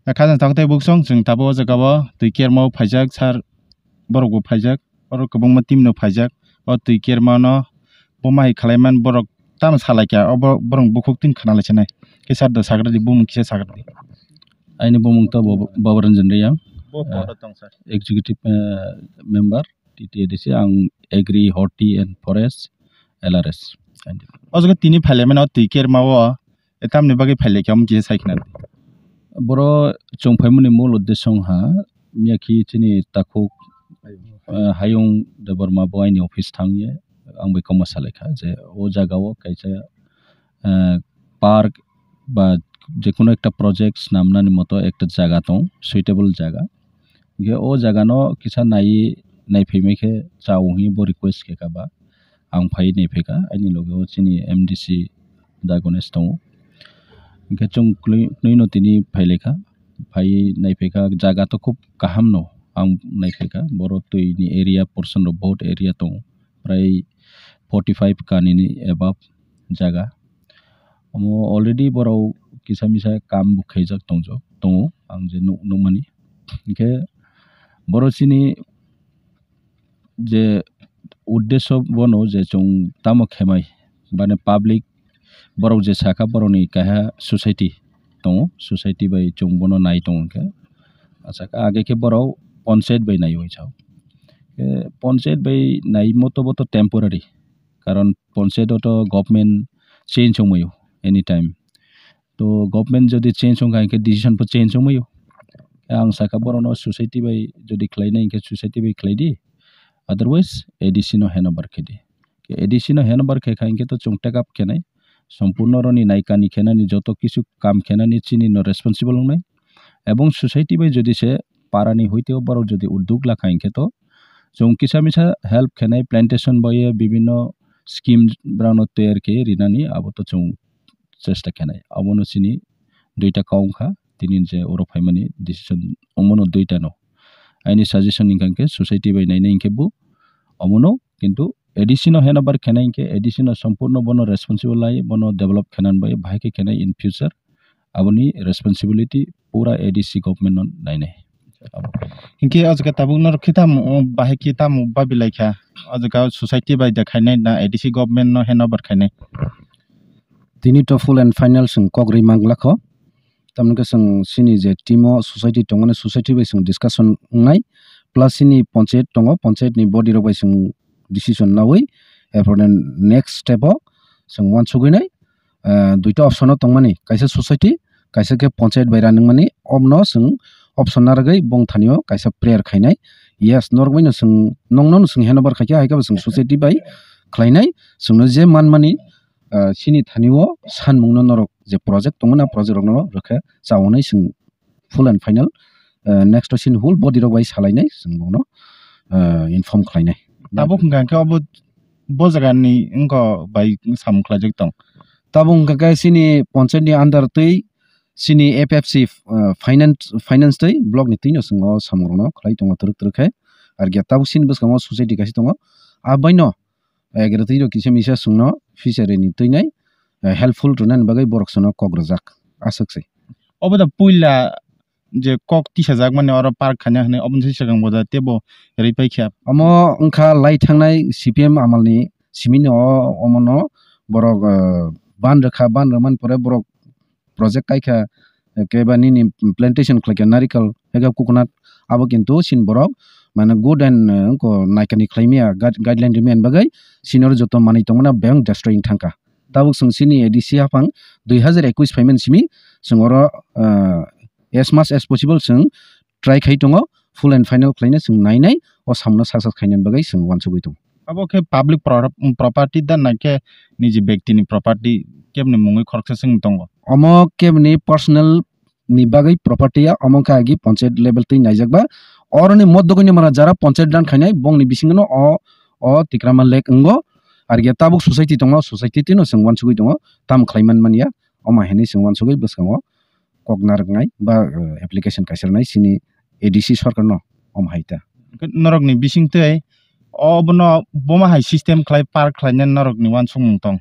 Kazan tangtai buksong jeng tabo jagawa tui kerma phajak sar borok bo phajak borok kobongma team no phajak o tui kerma no bomai khlaiman borok tam salakya o borok bukhuk tin khana lachanai kesar da sagra di bum kise sagra di aini bomung ta babaranjan riya executive member TTADC ang agri horti and forest LRS ojaga tini phaileman o tui kerma o etam ne bagi phaile kyam kise saikna boro chongphaimuni mul uddeshong ha miyaki chini takhuk hayung deborma boyni office thangye angbai koma salekha je o jagao kaisa park ba jekono ekta project namnani moto ekta jaga tong suitable jaga ge o jaga no kisa naiphaimekhe chawhi bo request ke ka ba ang phai naiphaika ani loge o chini MDC dagones tong ge chung noino tini phailekha phai naiphaika jaga to khub kaham no ang naiphaika boro tui ni area portion ro boat area tong prai 45 kanini above jaga omo already boro kisa misa kam bu khaijak tongo ang je numani ke boro chini je uddesho bono je chung tamo khemai bane public borok je saka boroni kaha society tongo society bai chung bono nai tong ke asaka age ke borok panchayat bai nai oi chao panchayat bai nai moto boto temporary karon panchayat to government change homayo anytime to government jodi change honga ke decision po change homayo ang saka borono society bai jodi khlainai ke society bai khlaidi otherwise ADC no handover khedi ke ADC no handover khe khain ke to chung take up kenai সম্পূর্ণ রনি নাইকানি খেনানি যত কিছু কাম খেনানি চিনি ন responsible নাই এবং society by যদি সে পারানি হইতেও বড় যদি উদ্যোগ লাখাইনকে তো जों किसा मिसा हेल्प खेनाय प्लांटेशन बये विभिन्न स्कीम ब्राउन तैयार के रिनानी अब तो जों चेष्टा खेनाय अमनो सिनी दुईटा काउंखा तिनि जे ओरो फाइमानि डिसिजन अमनो दुईटा नो आइनि सजेशन निकांके सोसाइटी बाय नाइनाय इनकेबु अमनो किन्तु एडिशनो हेनाबार खेनाय के एडिशनो संपूर्ण बनो रेस्पोंसिबल लाय बनो डेभलप खेनान बाय भाइके खेनाय इन फ्यूचर अबनि रेस्पोंसिबिलिटी पूरा एडीसी गवर्नमेंट नाइनाय इनके अजगा ताबुक न खिताम बाहे खिताम बाबिलाइखा अजगा सोसाइटी बाय देखायनाय ना एडीसी गवर्नमेंट न हेनाबार खायनाय तिनि तो फुल एंड फाइनल सं कग्रि मांगलाखो तमनके सं सिनि जे टीमो सोसाइटी तंगने सोसाइटी बाय सं डिस्कशन नाय प्लस सिनि पंचायत तंगो पंचायत नि बॉडी रो बाय सं डिसिजन नावै एफर नेक्स्ट स्टेप सं वन सुगैनाय दुइटा ऑप्शन तंगमानि कायसा सोसाइटी कायसा के पंचायत बाय रानिं मानि अमनो सं ऑप्शन नारगै बंग थानियो कायसा प्रेयर खायनाय यस नरगैनो सं नंगनो सं हेनोबार खायखा हायका सं सोसाइटी बाय खलायनाय संनो जे मानमानि सिनि थानियो सानमुंनो नरक जे प्रोजेक्ट तंगना प्रोजेक्ट रंनो रखा जावनाय सं full and final next scene whole body रो बाय सालायनाय सं बंगनो इनफॉर्म खलायनाय ताबुक गांके अब बजगानि इंको बाय सामख्लाजक दं ताबुक गांके सिनि पंचायत नि अंडर तै सिनी एफएफसी फाइनेंस तै ब्लॉक नि तिनो संग सामरनो खलाय दङ तरक तरखै आर गेताव सिन बसकांगो सोसाइटी गासि दङ आबायनो एग्रति रो किसे मिसा संनो फ्यूचर नि तैनाय हेल्पफुल रुनान बागै बरकसनो कग्रजाक आसकसै अब द पुइला जे कक 30000 माने अर पार्क खाना हने अबन सिसगां बदा तेबो रिपाइख्या अमो अंखा लाई थांनाय सीपीएम आमालनि सिमिनो अमनो बरक बान रखा बान रमान परे बरक प्रोजेक्ट कायखा केबानि नि प्लांटेशन खलाके नारिकल हेगा कोकोनट आबो किन्तु सिन बरक माने गुड एंड को नायकानि खलाइमिया गाइडलाइन रिमेन बागै सिनर जत मानि तंगना बैंक डिस्ट्रॉइंग थांका ताबुक संसिनि एडीसी आफां 2021 फाइमेन सिमि संगर एस मच एस पॉसिबल सं ट्राई खाइ दङ फुल एंड फाइनल खलायनो सं नायनाय ओ सामनो सासास खायनन बागै सं वानसुगै दं अब के पब्लिक प्रॉपर्टी दा नाके निजि व्यक्तिनि प्रॉपर्टी केबनि मुङै खरखसा सं दङ अमो केबनि पर्सनल नि बागै प्रॉपर्टीया अमो कागि पंचायत लेवल तै नायजाकबा अरनि मद्दगनि मारा जारा पंचायत दान खायनाय बंगनि बिसिङनो अ तिक्रामा लेक अंगो आरगे ताबुक सोसाइटी दङ सोसाइटी तिनो सं वानसुगै दङ ताम खलायमान मानिया अमा हेनि सं वानसुगै बसकांगो कगनारनाय बा एप्लीकेशन कायसरनाय सिनि एडीसी सरकारनो अम हाइता नरकनि बिसिंतै अबनो बमा हाइ सिस्टम खलाय पार्क खलायनाय नरकनि वानसुं दं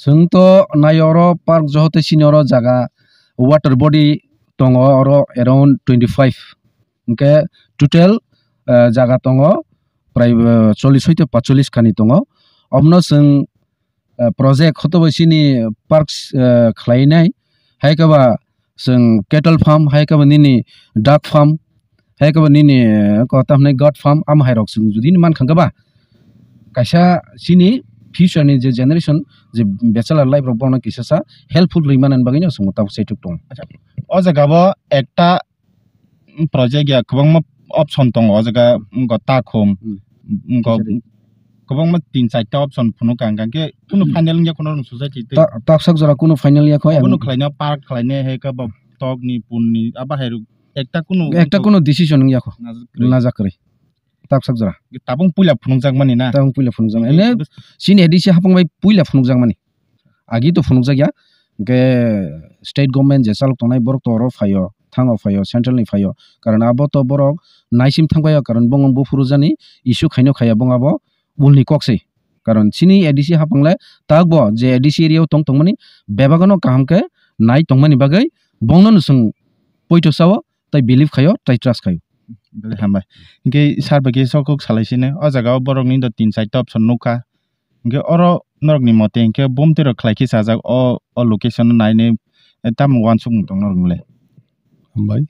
जोंथ' नायरो पार्क जहते सिनरो जागा water body tongo oro around 25 hingke total jaga tongo prai 40 hoite 45 khani tongo obno sing project hotobo sini parks khlainai haikaba sing cattle farm haikaba nini duck farm haikaba nini ko tamnai goat farm am hairok sing judi man khangaba kaisa sini future ni je generation je bachelor life rok bono kisa sa helpful rimanan bagino sung ta seituk tong o jaga bo ekta project ya kwbangma option tongo o jaga go takhum go kwbangma 3-4 ta option phunu kang ke kuno final ya kono society taksak jora kuno final ya khoi kuno khlaina park khlaine he ka ba tok ni pun ni aba heru ekta kuno decision ya kho najakri taksak jora tabung puila phunujak mani na tabung puila phunujak ene sin edisi hapang bai puila phunujak mani agi to phunujak ya ke state government je salok tonai borok toro phayo thango phayo central ni phayo karon abo to borok naisim thangbayo karon bongong bufurujani issue khaino khaya bongabo bulni koksei karon sini edisi hapangle tagbo je edisi area tong tongmani bebagano kahamke nai tongmani bagai bongno nusung poito sawo tai believe khayo tai trust khayo hambai ke sarbage sokok salaisine o jaga borok ni do 3-4 ta option nuka ke oro norok ni mote ke bomtero khlaiki sajak o location naine tam wansung tong norok le hambai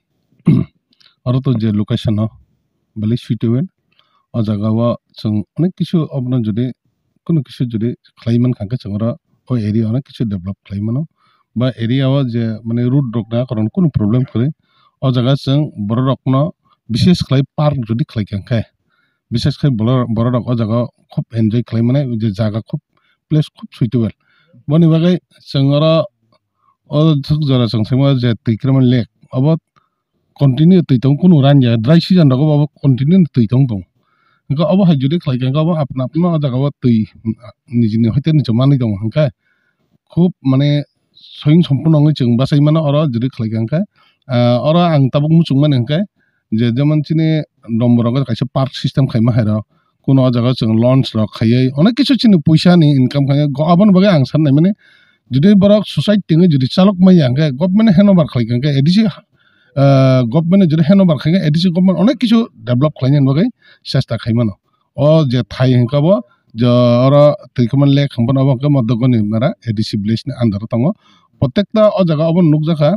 oro to je location no bali suitable o jaga wa chung onek kisu obno jodi kono kisu jodi khlaiman khangka chungora o area onek kisu develop khlaimano ba area wa je mane road rok na karon kono problem kore o jaga chung borok no বিশেষ খাই park যদি খাই কাঙ্কাই বিশেষ খাই বড় ও জায়গা খুব enjoy খাই মানে যে জায়গা খুব প্লেস খুব সুইটেবল বনি বাগাই সঙ্গরা ও জরা সংসেমা যে তৈক্রমন লেক অব কন্টিনিউ তৈতং কোনো রান যায় ড্রাই সিজন রকম অব কন্টিনিউ তৈতং দং ఇంకా অব হাই যদি খাই কাঙ্কা অব আপনা আপনা জায়গা তৈ নিজে হইতে নিজ মানি দং হাঙ্কা খুব মানে সইং সম্পূর্ণ जों বাসাই মানে অর যদি খাই কাঙ্কা অর আং তাবুক মুচুং মানে হাঙ্কা যে যেমন চিনি নম্বরক কাছে পার্ক সিস্টেম খাইমা হাইরা কোনো জায়গা जों লঞ্চ রক খাইয়ে অনেক কিছু চিনি পয়সা নি ইনকাম খাইয়ে আবন বাগে আং সাননাই মানে যদি বরক সোসাইটি যদি চালক মাই আঙ্কে গভর্নমেন্ট হ্যান্ডওভার খাইকাঙ্কে এডিসি গভর্নমেন্ট যদি হ্যান্ডওভার খাইকে এডিসি গভর্নমেন্ট অনেক কিছু ডেভেলপ খাইনান বাগে চেষ্টা খাইমানো ও যে থাই হিংকাব যে ওরা তৈকমান লেক খাম্পন অবকে মধ্যগনি মারা এডিসি ভিলেজনি আন্ডার দङ প্রত্যেকটা ও জায়গা অবন নুকজাখা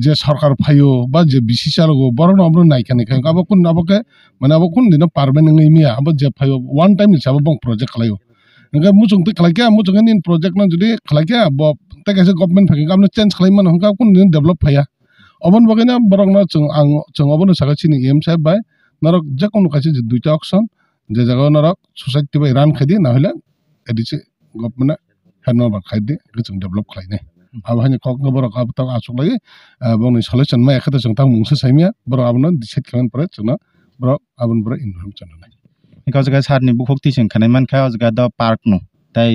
যে সরকার ফাইও বা যে বিসি চালক বড় আমরা নাইখানি খাই আবো কোন আবকে মানে আবো কোন দিন পারবেন নই মিয়া আবো যে ফাইও ওয়ান টাইম হিসাবে বং project খালাইও nga muchung te khalai kya muchung nin project na jodi khalai kya bo te kaise government phagi gamno change khalai man hangka kun din develop phaya obon bagina borok na chung obon saga chini em sahib bai narok jakonu kaise je duita option je jaga narok society bai ran khadi na hole ediche government hanover khadi chung develop khalai ne abahani kok no borok ab ta asuk lagi bongni solution ma ekhata chung tang mungsa saimia borok abno decide khaman pore chungna borok abon borok inform chana Ikaw jaga sarni bukhokti sing khanai man kha jaga do park no tai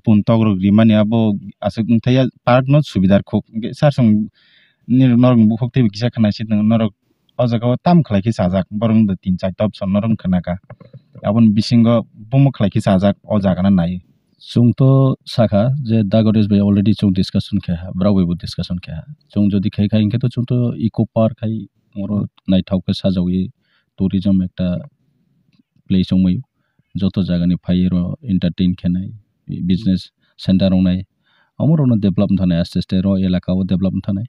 pun togrok rimani abo asuk thaya park no subidar khok sar sung nir norong bukhokti kisa khanai sit norok o jaga tam khlai ki sajak borong de 3-4 top son norong khanaka abon bisingo bomo khlai ki sajak o jaga na nai chung to saka je dagodes by already chung discussion kha brawe bu discussion kha chung jodi khai khai inke to chung to eco park khai moro nai thau ke sajawi tourism ekta placeongmayu joto jaga ni phairo entertain khenai business center ongnai amoro no develop thanai aste aste ro elaka o develop thanai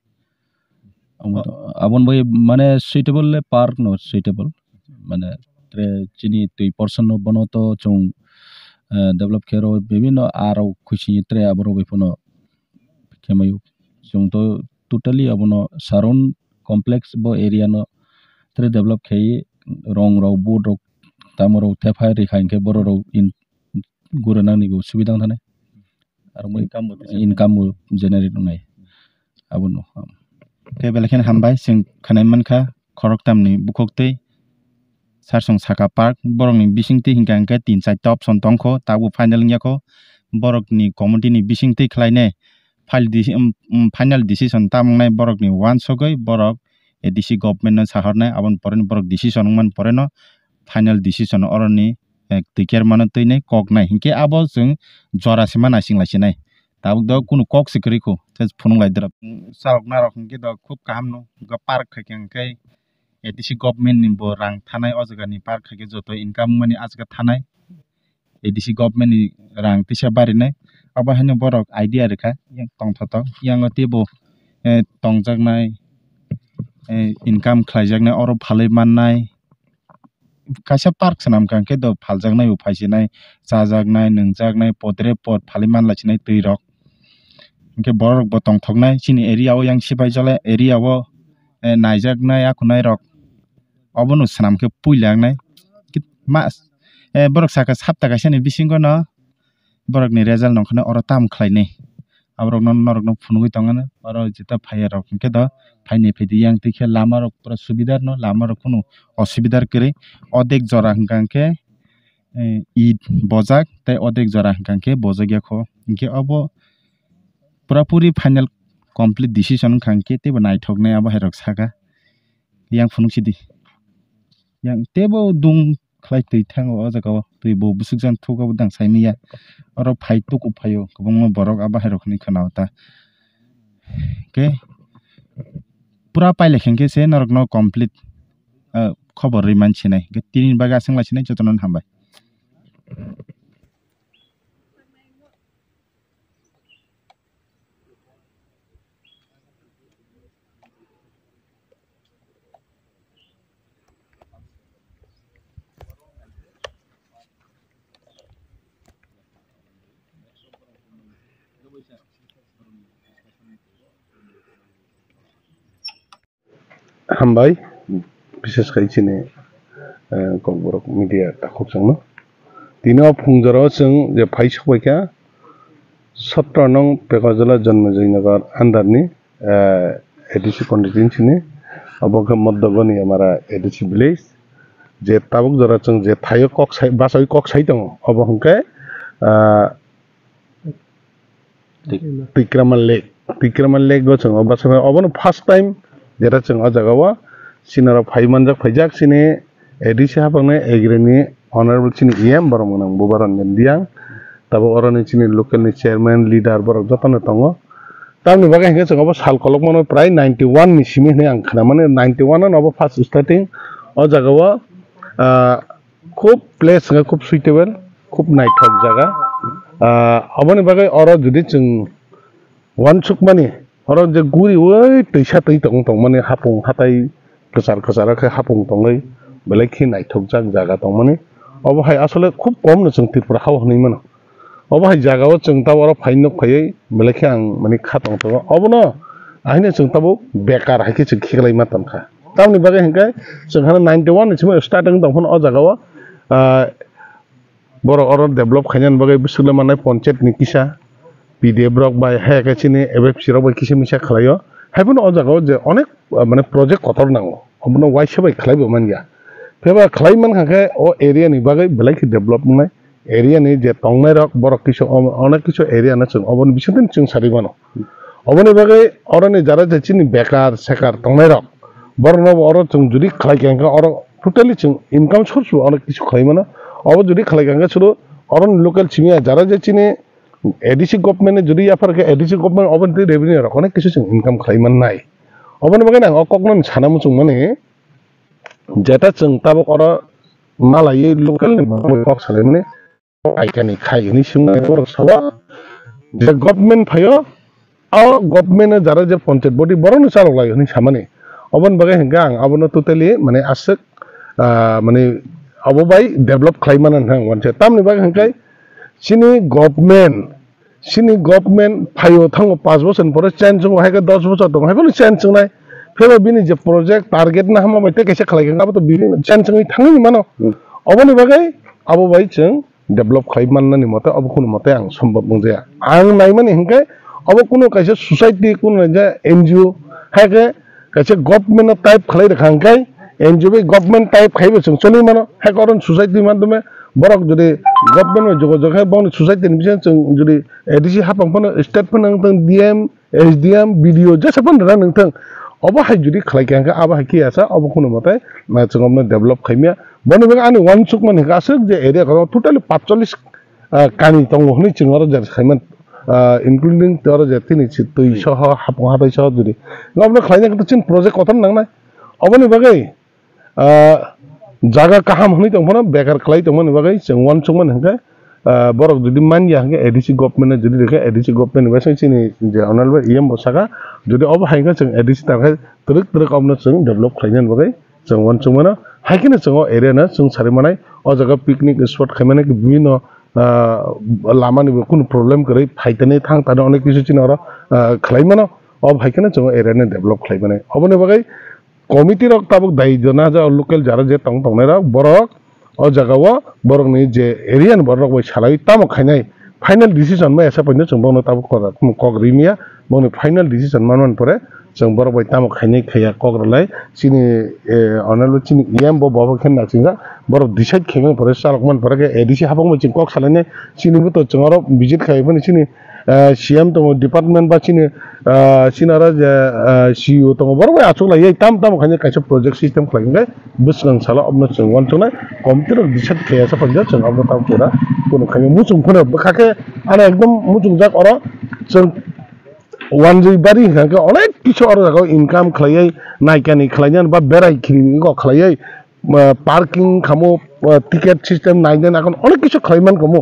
abon boy mane suitable park no suitable mane tre chini 2% no bono to chung develop kero bibino aro khushi tre aboro bipono kemayu chung to totally abono saron complex bo area no tre develop khei rong ro board ro tamoro thefai rekhainke bororo in guranani go subidang thane aro income generate nai abono te belakhen hambai sing khanai mankha khorok tamni bukhokte sarsong saka park borokni bisingti hingkangke 3-4 top son tongkho tabu final nyako borokni community ni bisingti khlaine final decision tamungnai borokni one sogoi borok edc government no sahornai abon poren borok decision man poreno final decision oroni kerma no tui nei kok nai hinke abo jung jora sima na sing lasinai tabuk do kunu kok sikri ko tes phunung lai drap salok na rok ke do khub kaham no ga park khakeng kai edisi government ni bo rang thanai o jaga ni park khake joto income mani ajga thanai edisi government ni rang tisa bari nai aba hanu borok idea rekha yang tong thoto yang tebo tongjaknai income khlaijaknai oro phalai mannai kaisa park sanam kangke do phaljaknai uphaijinai chajaknai nungjaknai podre pod phalai manlachinai tui rok ke borok bo tongthoknai chini area o yang sipai jale area o naijaknai akunai rok obono sanamke puilangnai mas borok saka sapta kaisa ni bisingo no borok ni result nongkhane oro tam khlainai aborok no norok no phunugui tongana oro jeta phaya rok ke do phaini phidi yang tikhe lama rok pura subidar no lama rok kuno osubidar kri odek jora hingkangke id bojak tai odek jora hingkangke bojagya kho hingke obo pura puri final complete decision hingkangke tebo naithoknai abo hairok saka yang phunuk sidi yang tebo dung khlai tui thango o jaga o tui bo busukjan thuka budang saimiya oro phai tuku phayo kubangma borok aba hairok ni khanauta ke pura paile khengke se norok no complete khobor ri manchinai ke tinin baga singla chinai jotonon hambai हामबाय बिसेस खायचिने Kokborok media ताखुक संनो दिनो फुंजरो जों जे fries खबायखा 17 नं पेकाजला जन्म Jaynagar अंडरनि ADC constituency अबक मध्यगनि हमारा ADC village जे Tabuk जरा जों जे थायो कक साइ बासै कक साइ दङ अब हंके तिक्रामा लेक गो जों बासै अबनो फर्स्ट टाइम जेरा जों आ जागावा सिनारा फाइमानजाक फाइजाक सिने एडिसी हाबंने एग्रेनि ऑनरेबल सिनि एम बरमनंग बुबारन दियां तबो अरनि सिनि लोकल नि चेयरमैन लीडर बरक जतन दङ तामनि बागै हेंगे जों अब साल कलक मनो प्राय 91 नि सिमि ने आं खाना माने 91 न अब फार्स्ट स्टार्टिंग आ जागावा खूब प्लेस खूब सुइटेबल खूब नाइथक जागा अबनि बागै अर जुदि जों वानसुक माने और जे गुरी ओइ तैसा तै तंग तंग माने हापुं हाताय कसार कसार के हापुं तंगै बेलेखि नाइथक जागा दं माने अब हाय असले खूब कम न जों त्रिपुरा हाव हनै मानो अब हाय जागाव जों तावर फाइनक फैयै बेलेखि आं माने खातंग तंग अब न आइने जों ताबो बेकार हायके जों खिगलाय मातनखा तावनि बागै हेंगे जोंहा 91 निसिम स्टार्टिंग दंफोन अ जागाव बर अर डेभलप खायनान बागै बिसुले माने पंचायत नि किसा पीडीएफ रक बाय हेकेचिनि एबएफसी रक बाय किसे मिसा खलायो हायबोन अ जागाव जे अनेक माने प्रोजेक्ट कतर नांगो अबनो वाइसे बाय खलायबो मानया फेबा खलायमान खाके अ एरिया नि बागै बेलायखि डेभलप नाय एरिया नि जे तंगनाय रक बरक किसो अनेक किसो एरिया न जों अबन बिसोरन जों सारिबानो अबनि बागै अरनि जारा जेचिनि बेकार सेकार तंगनाय रक बरनो अर जों जुदि खलायगेंगा अर टोटली जों इनकम सोर्स अनेक किसो खलायमानो अब जुदि खलायगेंगा सुरु अरन लोकल सिमिया जारा जेचिनि एडिसी गवर्नमेंट जुदि याफोर के एडिसी गवर्नमेंट अबन रेवेन्यू रक अनेक किसो जों इनकम खलायमान नाय अबनि बागै आं अककन साना मुचुं माने जेटा जों ताबो अर मालायै लोकल पक्ष साले माने आइकानि खायनि सिमनाय बर सवा जे गवर्नमेंट फायो आ गवर्नमेंट जारा जे पंचायत बडी बरनो चालक लायो नि सामाने अबन बागै हेंगा आं अबनो टोटली माने आसक माने अबबाय डेभलप खालायमान हां वनसे तामनि बागै हेंगाय सिनि गवर्नमेंट फायो थांगो 5 बोसोर पर चेंज जों हायगा 10 बोसोर दं हायबो चेंज जोंनाय फेबा बिनि जे प्रोजेक्ट टारगेट ना हामा बायते कैसे खालायगोन अब तो बिनि चेंज जों थांनि मानो अबनि बागै अबबाय जों डेभलप खालायमाननि मते अब कुनु मते आं सम्भव नंजाया आं नायमाने हेंगाय अब कुनु कैसे सोसाइटी कुनु जे एनजीओ हायगे कैसे गवर्नमेंट टाइप खालाय रखांगाय एनजीओ गवर्नमेंट टाइप खायबो जों चलि मानो हायगरन सोसाइटी मानदमे बरक जुदि गवर्नमेंट जग बावनि सोसाइटी नि जों जुदि एडिसी हापांफोन स्टेट फोनांथों डीएम एसडीएम बीडीओ जेसेबन रा नोंथों अब हाय जुदि खलायखांगा अब हाय कियासा अब कुनु मते जोंनो डेभलप खायमिया बनि बे आनि वन सुक माने गासै जे एरिया टोटली 45 कानि दङ हनै जों आरो जे खायमान including toro je tini tui soho hapong habai soho juri ngobno khlaina kintu chin project koton nangnai oboni bagai jaga kaham honi tongphono bekar khlai tongmani bagai जों wan chungman hangke borok jodi manja hangke ADC government jodi rekhe ADC government basai chini je onalba EM bosaka jodi obo hainga जों ADC takhe truk obno जों develop khlainan bagai जों wan chungmano haikene जों area na जों sarimanai o jaga picnic spot khaimane bibino lamani kunu problem kरै फाइतने थांग तानो अनेक किसु चिनरो खलाइमानो अब हाइकने जों area develop खलाइमाने अबने बगै committee रक ताबुक दायजना जा लोकल जारा जे तंग तंगनेरा बरक अ जगाव बरक नि जे एरिया न बरक बै सालाय ताम खाइनाय फाइनल डिसिजन मा एसा पइनो जों बनो ताबुक कग्रिमिया बनो फाइनल डिसिजन मानन परे जों बरक बै ताम खाइनाय खैया कग्रलाय सिनि अनल चिनि इएम बो बबो खेन नाचिंगा बरक डिसाइड खेमे परे सालकमान परे के एडीसी हाबंग मचिं कक सालायने सिनि बो तो जोंरो विजिट खाइबोनि सिनि सीएम तो डिपार्टमेंट बा चिनि सिनारा जे सीईओ तो बरक आचुक लायै ताम खाइने काइसे प्रोजेक्ट सिस्टम खलाइंगे बसगां साला अबनो जों वानचनाय कमिटी रक डिसाइड खैया सा पन्जा जों अबनो ताम पुरा कोनो खाइने मुचुं फोनो बखाके आरो एकदम मुचुं जाक अरो जों वानजैबारि हांके अनेक किछु अरो जागाव इनकाम खलायै नायकानि खलायनान बा बेराय खिनि को खलायै पार्किंग खामो टिकेट सिस्टम नायनान आकन अनेक किछु खलायमान कमो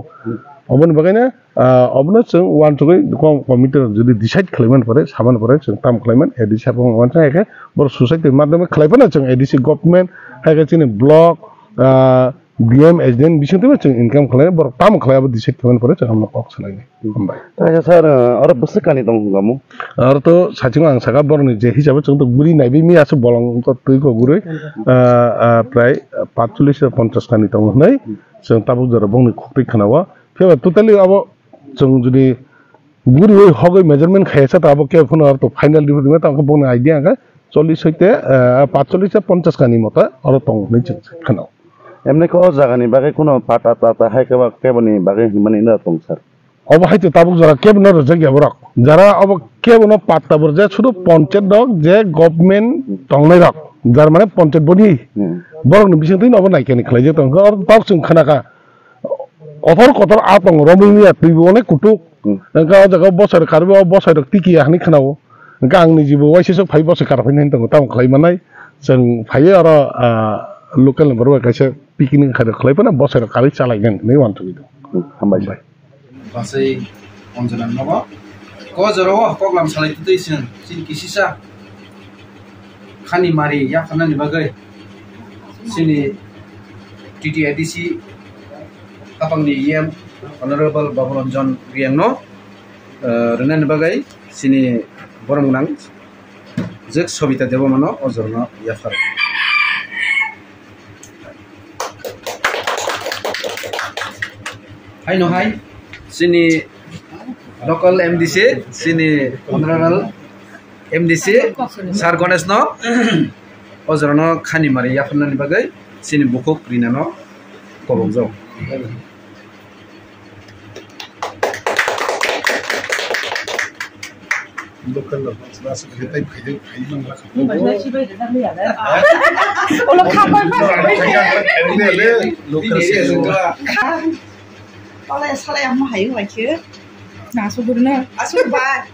अबन बगैना अबनो जों वानचुगै कमिटी जदि डिसाइड खलायमान परे सामान परे जों ताम खलायमान एडीसी हाबं वानचा एके बर सोसाइटी माध्यमे खलायबानो जों एडीसी गभर्नमेन्ट हायके चिनि ब्लक बीएम एसडीएम बिसिंतबो जों इनकाम खलाय बर ताम खलायाबो डिसाइड खलायमान परे जों हमनो कक सलायनि हमबाय ता सर अर बसकानि दं गामु अर तो साथिं आं सागा बरनि जे हिसाबै जों तो गुरि नायबि मियासो बलं तो तुइको गुरै प्राय 45 से 50 कानि दं नै जों ताबुक जरा बंनि खक्ति खानावा फेबा टोटली अब जों जुदि गुरि हगै मेजरमेन्ट खायसा त अब के फोन अर तो फाइनल डिपार्टमेन्ट तांको बंनि आइडिया का 40 सैते 45 से 50 कानि मत अर तंग नै जों खानाव एमने को जागानि बागै कोनो पाटा ताता हायकेबा केबनि बागै माने न दं सर अब हाइते ताबुक जरा केब न रजगिया बरक जरा अब केब न पाट्टा बरजे छुदु पंचायत दक जे गभर्नमेंट तंगनै रक जार माने पंचायत बनि बरक नि बिसिं तैन अब नायकेनि खलायजे तंग और ताव जों खानाका अथर कथर आतंग रमिनिया तुइबो अनेक कुटु नका जगा बसर कारबो बसर टिकिया हानि खानाव नका आंनि जिबो वाइसेस 5 बसर कारफैनाय तंग ताव खलायमानाय जों फायो आरो लोकल नम्बर कैसे पिकनिक खादो खलायफोना बसर कारि चालायगोन नै वान टु हामबाय बासै अनजना नबा को जरो कगलाम सालायतु दैसिन सिन किसिसा खानि मारि या खानानि बागै सिनि टीटीआईडीसी तापांनि एम अनरेबल बाबुरंजन रियांनो रनानि बागै सिनि बरमनां जक सबिता देबमानो अजरनो याफार हाय नो हाय सिनी लोकल एमडीसी सिनी ऑनरेबल एमडीसी सार गणेश नो अजरनो खानि मारि याफननि बागै सिनी बुखुक रिनानो कबंजो लोकल क्लास भेटाइ फैदो फैमन ला ओला खाबाय local Oleh salah yang mau hayu lagi. Nah, suburna. Asur ba.